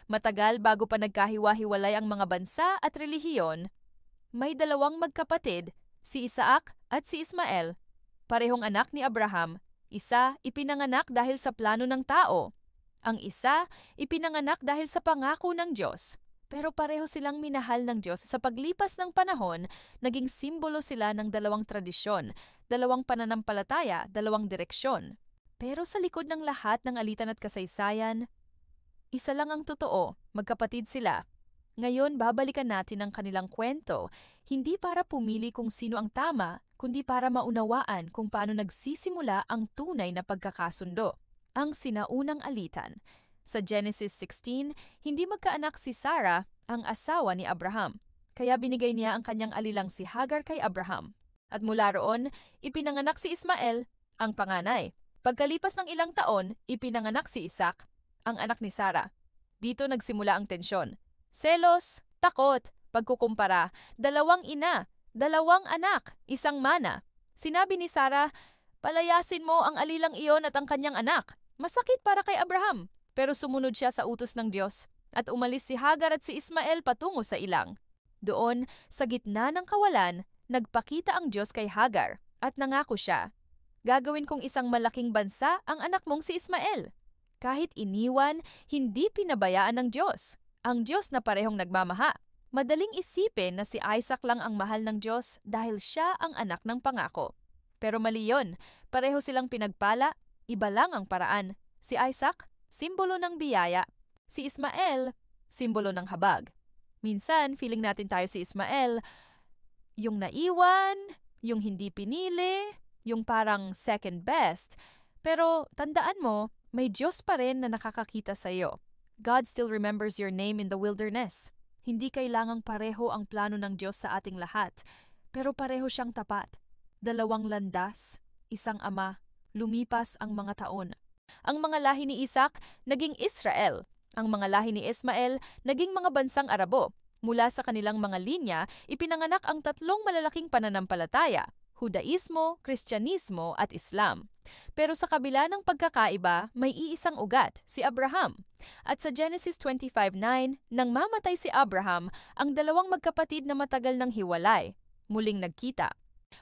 Matagal bago pa nagkahiwa-hiwalay ang mga bansa at relihiyon, may dalawang magkapatid, si Isaac at si Ismael. Parehong anak ni Abraham, isa ipinanganak dahil sa plano ng tao. Ang isa ipinanganak dahil sa pangako ng Diyos. Pero pareho silang minahal ng Diyos. Sa paglipas ng panahon, naging simbolo sila ng dalawang tradisyon, dalawang pananampalataya, dalawang direksyon. Pero sa likod ng lahat ng alitan at kasaysayan, isa lang ang totoo, magkapatid sila. Ngayon, babalikan natin ang kanilang kwento, hindi para pumili kung sino ang tama, kundi para maunawaan kung paano nagsisimula ang tunay na pagkakasundo. Ang sinaunang alitan. Sa Genesis 16, hindi magkaanak si Sarah, ang asawa ni Abraham. Kaya binigay niya ang kanyang alilang si Hagar kay Abraham. At mula roon, ipinanganak si Ismael, ang panganay. Pagkalipas ng ilang taon, ipinanganak si Isaac, ang anak ni Sarah. Dito nagsimula ang tensyon. Selos, takot, pagkukumpara, dalawang ina, dalawang anak, isang mana. Sinabi ni Sarah, palayasin mo ang alilang iyon at ang kanyang anak. Masakit para kay Abraham. Pero sumunod siya sa utos ng Diyos at umalis si Hagar at si Ismael patungo sa ilang. Doon, sa gitna ng kawalan, nagpakita ang Diyos kay Hagar at nangako siya. Gagawin kong isang malaking bansa ang anak mong si Ismael. Kahit iniwan, hindi pinabayaan ng Diyos. Ang Diyos na parehong nagmamaha. Madaling isipin na si Isaac lang ang mahal ng Diyos dahil siya ang anak ng pangako. Pero mali yun. Pareho silang pinagpala, iba lang ang paraan. Si Isaac, simbolo ng biyaya. Si Ismael, simbolo ng habag. Minsan, feeling natin tayo si Ismael, yung naiwan, yung hindi pinili, yung parang second best. Pero tandaan mo, may Diyos pa rin na nakakakita sa iyo. God still remembers your name in the wilderness. Hindi kailangang pareho ang plano ng Diyos sa ating lahat, pero pareho siyang tapat. Dalawang landas, isang ama, lumipas ang mga taon. Ang mga lahi ni Isaac naging Israel. Ang mga lahi ni Ismael naging mga bansang Arabo. Mula sa kanilang mga linya, ipinanganak ang tatlong malalaking pananampalataya, Judaismo, Kristyanismo at Islam. Pero sa kabila ng pagkakaiba, may iisang ugat, si Abraham. At sa Genesis 25:9, nang mamatay si Abraham, ang dalawang magkapatid na matagal nang hiwalay, muling nagkita.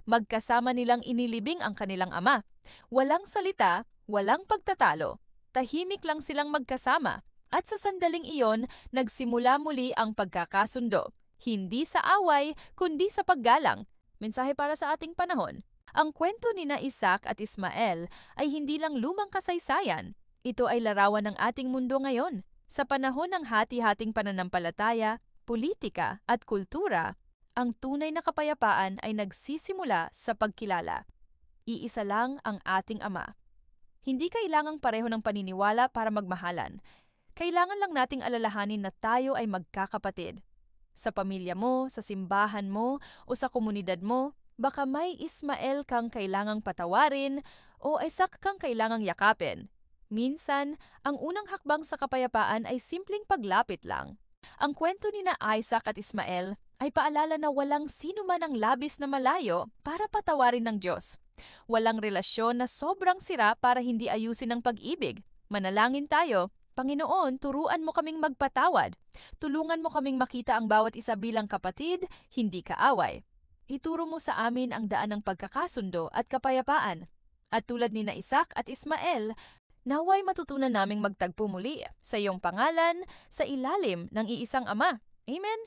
Magkasama nilang inilibing ang kanilang ama. Walang salita, walang pagtatalo. Tahimik lang silang magkasama. At sa sandaling iyon, nagsimula muli ang pagkakasundo. Hindi sa away, kundi sa paggalang. Mensahe para sa ating panahon. Ang kwento ni na Isaac at Ismael ay hindi lang lumang kasaysayan. Ito ay larawan ng ating mundo ngayon. Sa panahon ng hati-hating pananampalataya, politika at kultura, ang tunay na kapayapaan ay nagsisimula sa pagkilala. Iisa lang ang ating Ama. Hindi kailangang pareho ng paniniwala para magmahalan. Kailangan lang nating alalahanin na tayo ay magkakapatid. Sa pamilya mo, sa simbahan mo, o sa komunidad mo, baka may Ismael kang kailangang patawarin o Isaac kang kailangang yakapin. Minsan, ang unang hakbang sa kapayapaan ay simpleng paglapit lang. Ang kwento ni na Isaac at Ismael ay paalala na walang sino man ang labis na malayo para patawarin ng Diyos. Walang relasyon na sobrang sira para hindi ayusin ang pag-ibig. Manalangin tayo. Panginoon, turuan mo kaming magpatawad. Tulungan mo kaming makita ang bawat isa bilang kapatid, hindi kaaway. Ituro mo sa amin ang daan ng pagkakasundo at kapayapaan. At tulad ni na Isaac at Ismael, naway matutunan naming magtagpo muli sa iyong pangalan sa ilalim ng iisang Ama. Amen?